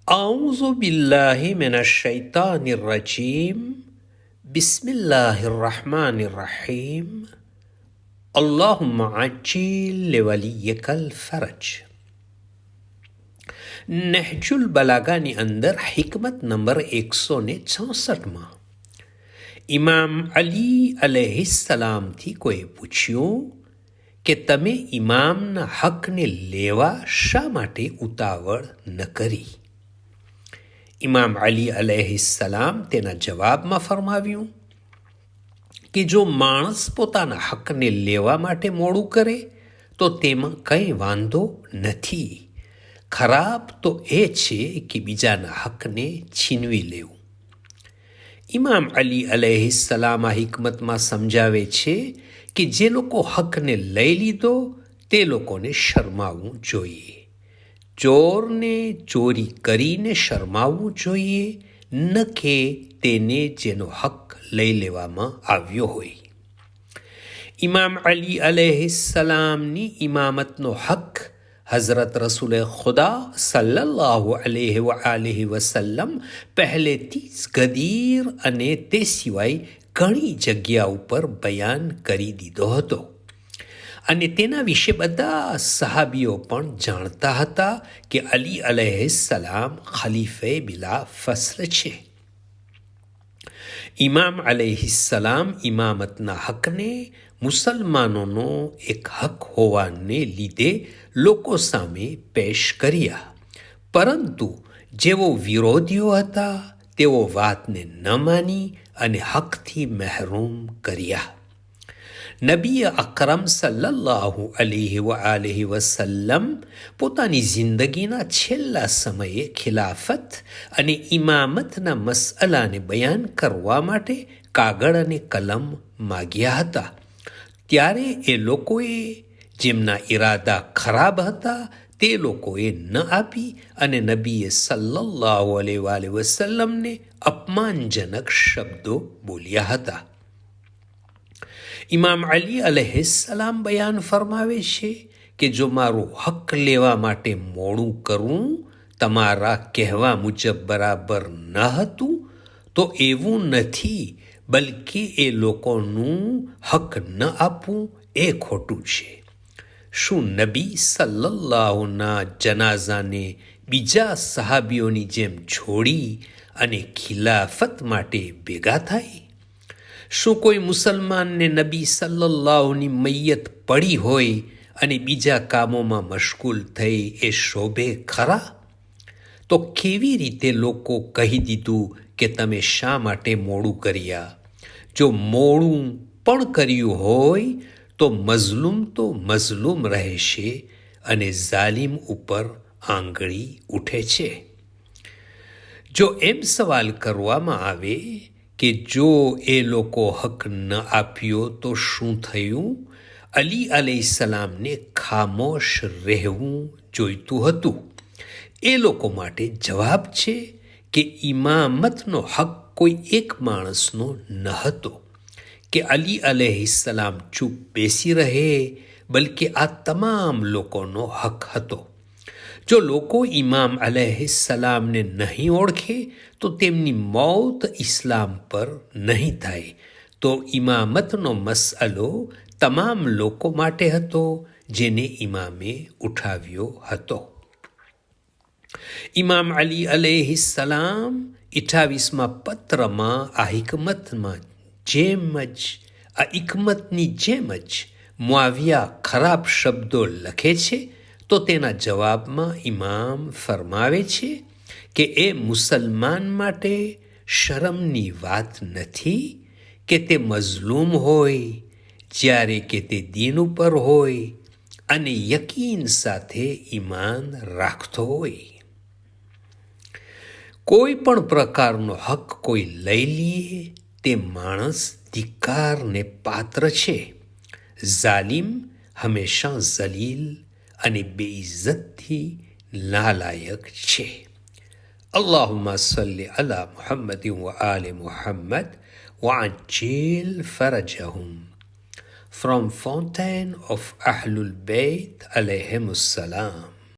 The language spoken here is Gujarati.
أعوذ بالله من الشيطان الرجيم بسم الله الرحمن الرحيم اللهم عجل لوليك الفرج. નહજુલ બલાગાની અંદર હિકમત નંબર 166માં ઇમામ અલી અલૈહિસ્સલામથી કોઈ પૂછ્યું કે તમે ઇમામના હકને લેવા શા માટે ઉતાવળ ન કરી? ઇમામ અલી અલૈહિસ્સલામ તેના જવાબમાં ફરમાવ્યું કે જો માણસ પોતાના હકને લેવા માટે મોડું કરે તો તેમાં કંઈ વાંધો નથી. ખરાબ તો એ છે કે બીજાના હકને છીનવી લેવું. ઇમામ અલી અલૈહિસ્સલામ આ હિકમતમાં સમજાવે છે કે જે લોકો હકને લઈ લીધો તે લોકોને શરમાવવું જોઈએ. ચોરને ચોરી કરીને શરમાવવું જોઈએ, ન કે તેને જેનો હક લઈ લેવામાં આવ્યો હોય. ઇમામ અલી અલૈહિસ્સલામની ઇમામતનો હક હઝરત રસૂલ ખુદા સલ્લલ્લાહુ અલૈહિ વસલ્લમ પહેલેથી જ ગદીર અને તે સિવાય ઘણી જગ્યા ઉપર બયાન કરી દીધો હતો અને તેના વિશે બધા સહાબીઓ પણ જાણતા હતા કે અલી અલૈહિસ્સલામ ખલીફે બિલા ફસ્લ છે. ઇમામ અલૈહિસ્સલામ ઇમામતના હકને મુસલમાનોનો એક હક હોવાને લીધે લોકો સામે પેશ કર્યા, પરંતુ જેઓ વિરોધીઓ હતા તેઓ વાતને ન માની અને હકથી મહેરૂમ કર્યા. નબી અકરમ સલ્લલ્લાહુ અલૈહિ વસલ્લમ પોતાની જિંદગીના છેલ્લા સમયે ખિલાફત અને ઇમામતના મસઅલાને બયાન કરવા માટે કાગળ અને કલમ માગ્યા હતા. ત્યારે એ લોકોએ જેમના ઈરાદા ખરાબ હતા તે લોકોએ ન આપી અને નબીએ સલ્લલ્લાહુ અલૈહિ વસલ્લમને અપમાનજનક શબ્દો બોલ્યા હતા. ઇમામ અલી અલૈહિસ્સલામ બયાન ફરમાવે છે કે જો મારું હક લેવા માટે મોડું કરવું તમારા કહેવા મુજબ બરાબર ન હતું તો એવું નથી, બલકે એ લોકોનું હક ન આપવું એ ખોટું છે. શું નબી સલ્લલ્લાહુના જનાઝાને બીજા સહાબીઓની જેમ છોડી અને ખિલાફત માટે ભેગા થાય? શું કોઈ મુસલમાનને નબી સલ્લલ્લાહુની મૈયત પડી હોય અને બીજા કામોમાં મશગુલ થઈ એ શોભે ખરા? તો કેવી રીતે લોકો કહી દીધું કે તમે શા માટે મોડું કર્યા? જો મોડું પણ કર્યું હોય તો મઝલૂમ રહેશે અને ઝાલિમ ઉપર આંગળી ઉઠે છે. જો એમ સવાલ કરવામાં આવે કે જો એ લોકો હક ન આપ્યો તો શું થયું? અલી અલૈહિસ્સલામને ખામોશ રહેવું જોઈતું હતું. એ લોકો માટે જવાબ છે કે ઇમામતનો હક કોઈ એક માણસનો ન હતો કે અલી અલૈહિસ્સલામ ચૂપ બેસી રહે, બલકે આ તમામ લોકોનો હક હતો. જો લોકો ઇમામ અલૈહિસ્સલામને નહીં ઓળખે તો તેમની મૌત ઇસ્લામ પર નહીં થાય. તો ઇમામતનો મસઅલો તમામ લોકો માટે હતો જેને ઇમામે ઉઠાવ્યો હતો. ઇમામ અલી અલૈહિસ્સલામ 28મા પત્રમાં આ હિકમતની જેમ જ મુઆવિયા ખરાબ શબ્દો લખે છે તો તેના જવાબમાં ઇમામ ફરમાવે છે કે એ મુસલમાન માટે શરમની વાત નથી કે તે મઝલૂમ હોય, જ્યારે કે તે દીન ઉપર હોય અને યકીન સાથે ઈમાન રાખતો હોય. કોઈ પણ પ્રકારનો હક કોઈ લઈ લે તે માણસ ધિક્કારને પાત્ર છે. ઝાલિમ હંમેશા ઝલીલ અને બેઇઝ્ઝતથી નાલાયક છે. અલ્લાહુમ્મા સલ્લી અલા મુહમ્મદ વ આલે Muhammad وعجل فرجهم. From Fountain of Ahlul Bayt alayhim salam.